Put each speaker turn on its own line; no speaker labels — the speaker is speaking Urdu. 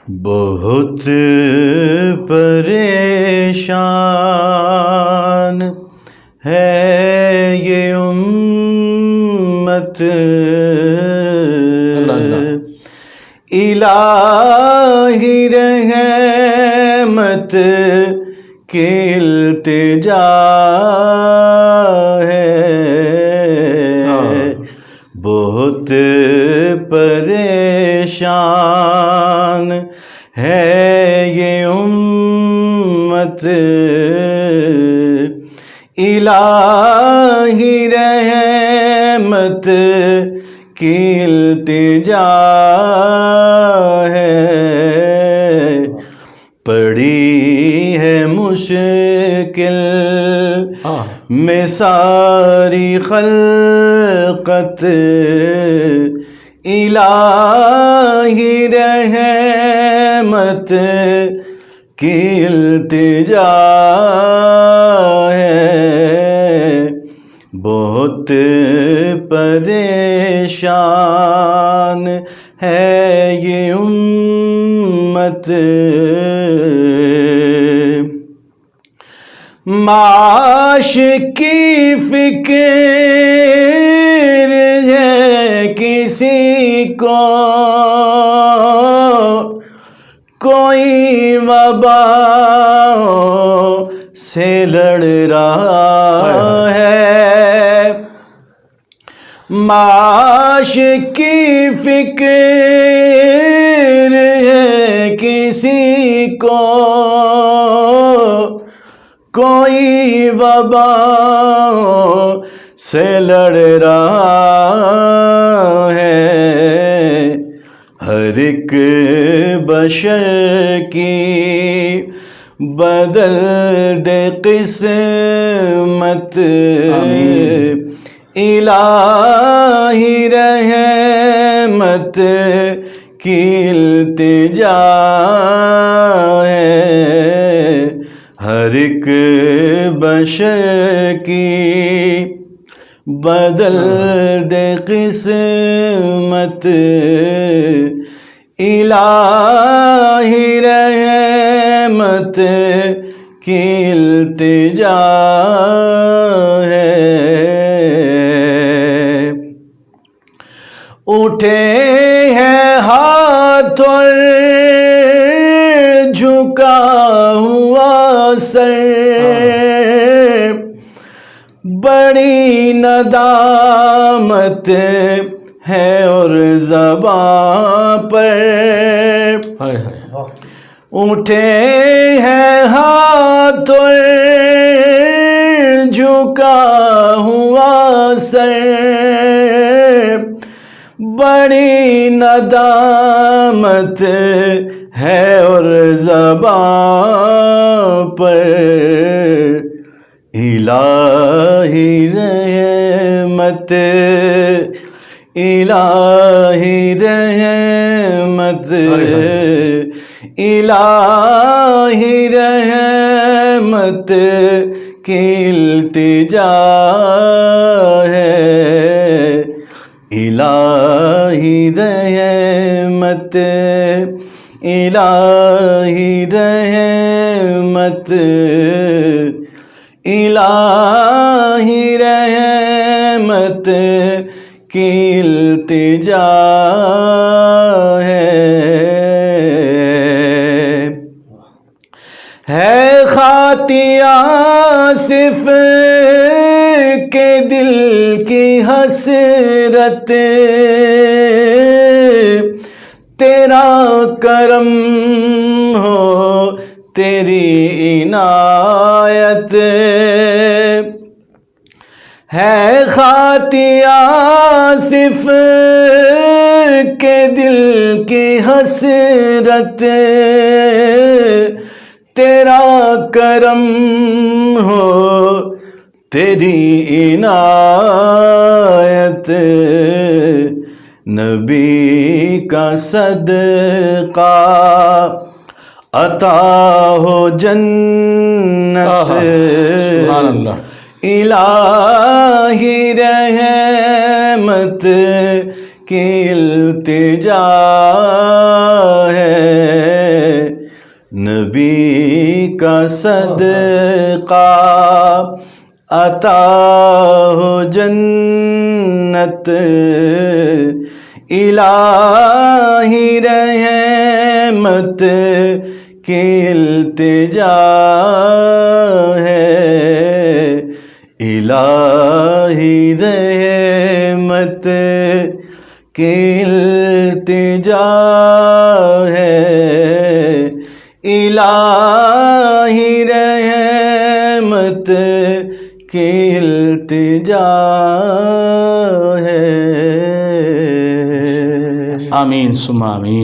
بہت پریشان ہے یہ امت، الہی رحمت کی التجا ہے، بہت پریشان ہے یہ امت، الہی رحمت کی التجا ہے، پڑی ہے مشکل میں ساری خلقت، الہی رحمت کی التجا ہے، بہت پریشان ہے یہ امت، معاش کی فکر ہے کسی کو، کوئی وبا سے لڑ رہا ہے، معاش کی فکر ہے کسی کو، کوئی وبا سے لڑ رہا ہے، ہر ایک بشر کی بدل دے قسمت، الہی رحمت کی التجا ہے، ہر ایک بشر کی بدل دے قسمت، الہی رحمت کی التجا ہے، اٹھے ہیں ہاتھ اور جھکا ہوا سر، بڑی ندامت ہے اور زباں پر، اٹھے ہیں ہاتھ اور جھکا ہوا سر، بڑی ندامت ہے اور زباں پر، الہی رحمت، الہی رحمت، الہی رحمت کی التجا ہے، الہی رحمت، الہی رحمت، الہی رحمت کی التجا ہے خاطی آصف کے دل کی حسرت، تیرا کرم ہو تیری عنایت، ہے خاطی آصف کے دل کی حسرت، تیرا کرم ہو تیری عنایت، نبی کا صدقہ عطا ہو جنت،
سبحان اللہ،
الہی رحمت کی التجا ہے، کا صدقہ عطا ہو جنت الہی رحمت کی التجا ہے الہی رحمت کی التجا ہے الہی رحمت کی التجا ہے.
آمین ثم آمین.